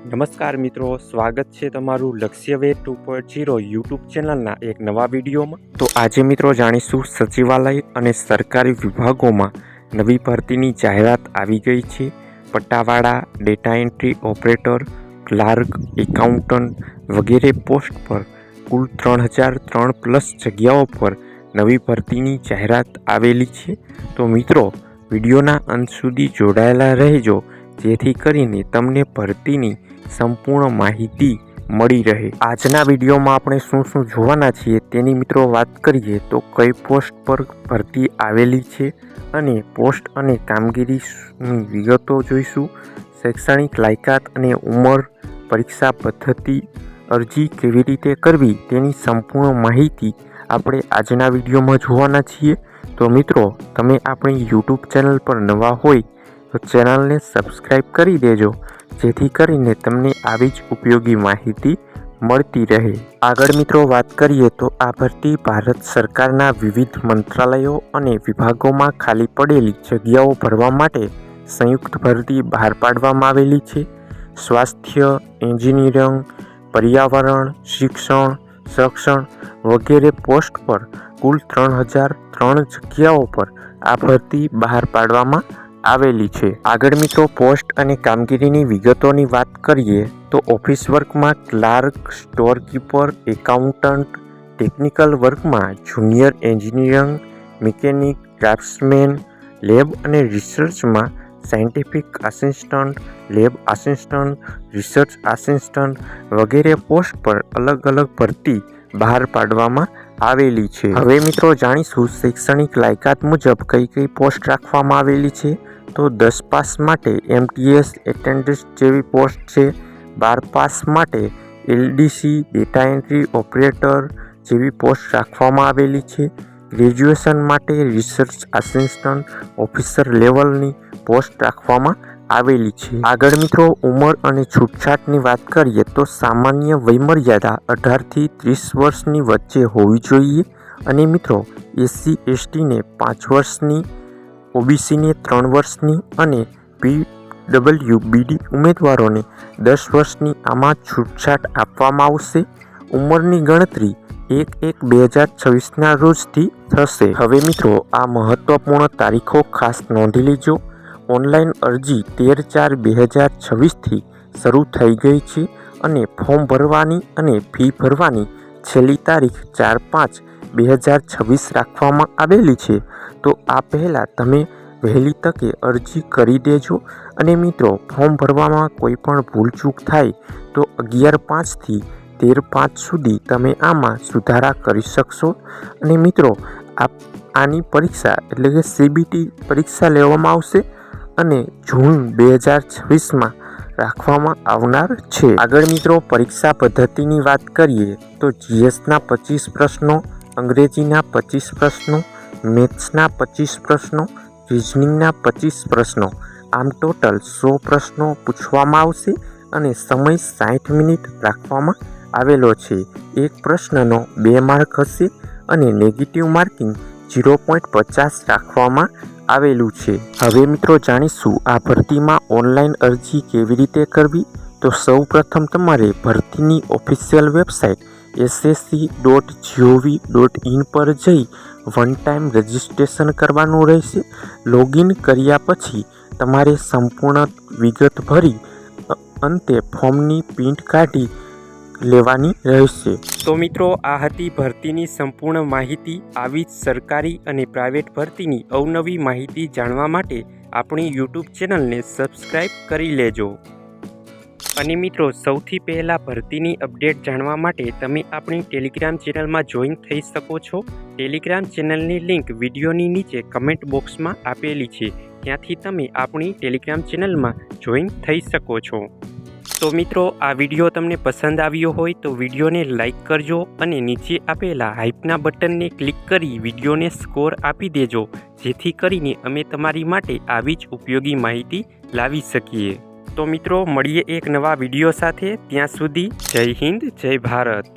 નમસ્કાર મિત્રો, સ્વાગત છે તમારું લક્ષ્યવેર 2.0 યુટ્યુબ ચેનલના એક નવા વિડીયોમાં। તો આજે મિત્રો જાણીશું સચિવાલય અને સરકારી વિભાગોમાં નવી ભરતીની જાહેરાત આવી ગઈ છે। પટ્ટાવાળા, data entry operator, clerk, accountant વગેરે પોસ્ટ પર કુલ 3003+ જગ્યાઓ પર નવી ભરતીની જાહેરાત આવેલી છે। તો મિત્રો વિડીયોના અંત સુધી જોડાયેલા રહેજો, જેથી કરીને તમને ભરતીની સંપૂર્ણ માહિતી મળી રહે। આજના વિડીયોમાં આપણે શું જોવાના છીએ તેની મિત્રો વાત કરીએ તો કઈ પોસ્ટ પર ભરતી આવેલી છે અને પોસ્ટ અને કામગીરીની વિગતો જોઈશું। શૈક્ષણિક લાયકાત અને ઉંમર, પરીક્ષા પદ્ધતિ, અરજી કેવી રીતે કરવી તેની સંપૂર્ણ માહિતી આપણે આજના વિડીયોમાં જોવાના છીએ। તો મિત્રો તમે આપણી યુટ્યુબ ચેનલ પર નવા હોય તો ચેનલને સબસ્ક્રાઈબ કરી દેજો, જેથી કરીને તમને આવી જ ઉપયોગી માહિતી મળતી રહે। આગળ મિત્રો વાત કરીએ તો આ ભરતી ભારત સરકારના વિવિધ મંત્રાલયો અને વિભાગોમાં ખાલી પડેલી જગ્યાઓ ભરવા માટે સંયુક્ત ભરતી બહાર પાડવામાં આવેલી છે। સ્વાસ્થ્ય, એન્જિનિયરિંગ, પર્યાવરણ, શિક્ષણ, સંરક્ષણ વગેરે પોસ્ટ પર કુલ 3003 જગ્યાઓ પર આ ભરતી બહાર પાડવામાં આવેલી છે। આગળ મિત્રો પોસ્ટ અને કામગીરીની વિગતોની વાત કરીએ તો ઓફિસ વર્કમાં clerk, store keeper, accountant, technical વર્કમાં junior engineering, mechanic, draftsman, lab અને રિસર્ચમાં scientific assistant, lab assistant, research assistant વગેરે પોસ્ટ પર અલગ અલગ ભરતી બહાર પાડવામાં આવેલી છે। હવે મિત્રો જાણીશું શૈક્ષણિક લાયકાત મુજબ કઈ પોસ્ટ રાખવામાં આવેલી છે। તો 10 પાસ માટે MTS એટેન્ડન્ટ જેવી પોસ્ટ છે। 12 પાસ માટે LDC ડેટા એન્ટ્રી ઓપરેટર જેવી પોસ્ટ રાખવામાં આવેલી છે। ગ્રેજ્યુએશન માટે રિસર્ચ આસિસ્ટન્ટ ઓફિસર લેવલની પોસ્ટ રાખવામાં આવેલી છે। આગળ મિત્રો ઉંમર અને છૂટછાટની વાત કરીએ તો સામાન્ય વયમર્યાદા 18 થી 30 વર્ષની વચ્ચે હોવી જોઈએ અને મિત્રો SC/STને 5 વર્ષની, OBCને 3 વર્ષની અને PWBD ઉમેદવારોને 10 વર્ષની આમાં છૂટછાટ આપવામાં આવશે। ઉંમરની ગણતરી 1/1/2026ના રોજથી થશે। હવે મિત્રો આ મહત્વપૂર્ણ તારીખો ખાસ નોંધી લેજો। ઓનલાઈન અરજી 13/4/2026થી શરૂ થઈ ગઈ છે અને ફોર્મ ભરવાની અને ફી ભરવાની છેલ્લી તારીખ 4/5/2026 રાખવામાં આવેલી છે। તો આ પહેલાં તમે વહેલી તકે અરજી કરી દેજો અને મિત્રો ફોર્મ ભરવામાં કોઈ પણ ભૂલચૂક થાય તો 11/5થી 13/5 સુધી તમે આમાં સુધારા કરી શકશો। અને મિત્રો આની પરીક્ષા એટલે કે CBT પરીક્ષા લેવામાં આવશે અને જૂન 2026માં રાખવામાં આવનાર છે। આગળ મિત્રો પરીક્ષા પદ્ધતિની વાત કરીએ તો GSના 25 પ્રશ્નો, અંગ્રેજીના 25 પ્રશ્નો, મેથ્સના 25 પ્રશ્નો, રિઝનિંગના 25 પ્રશ્નો, આમ ટોટલ 100 પ્રશ્નો પૂછવામાં આવશે અને સમય 60 મિનિટ રાખવામાં આવેલો છે। એક પ્રશ્નનો 2 માર્ક હશે અને નેગેટિવ માર્કિંગ 0.50 રાખવામાં આવેલું છે। હવે મિત્રો જાણીશું આ ભરતીમાં ઓનલાઈન અરજી કેવી રીતે કરવી। તો સૌ પ્રથમ તમારે ભરતીની ઓફિશિયલ વેબસાઇટ ssc.gov.in પર જઈ વન ટાઈમ રજિસ્ટ્રેશન કરવાનું રહેશે। લોગિન કર્યા પછી તમારે સંપૂર્ણ વિગત ભરી અંતે ફોર્મની પ્રિન્ટ કાઢી લેવાની રહેશે। તો મિત્રો આ હતી ભરતીની સંપૂર્ણ માહિતી। આવી જ સરકારી અને પ્રાઇવેટ ભરતીની અવનવી માહિતી જાણવા માટે આપણી યુટ્યુબ ચેનલને સબસ્ક્રાઈબ કરી લેજો। અને મિત્રો સૌથી પહેલાં ભરતીની અપડેટ જાણવા માટે તમે આપણી ટેલિગ્રામ ચેનલમાં જોઈન થઈ શકો છો। ટેલિગ્રામ ચેનલની લિંક વિડીયોની નીચે કમેન્ટ બોક્સમાં આપેલી છે, ત્યાંથી તમે આપણી ટેલિગ્રામ ચેનલમાં જોઈન થઈ શકો છો। તો મિત્રો આ વિડીયો તમને પસંદ આવ્યો હોય તો વિડીયોને લાઈક કરજો અને નીચે આપેલા હાઈપના બટનને ક્લિક કરી વિડીયોને સ્કોર આપી દેજો, જેથી કરીને અમે તમારી માટે આવી જ ઉપયોગી માહિતી લાવી શકીએ। તો મિત્રો મળીએ એક નવા વિડીયો સાથે, ત્યાં સુધી જય હિન્દ, જય ભારત।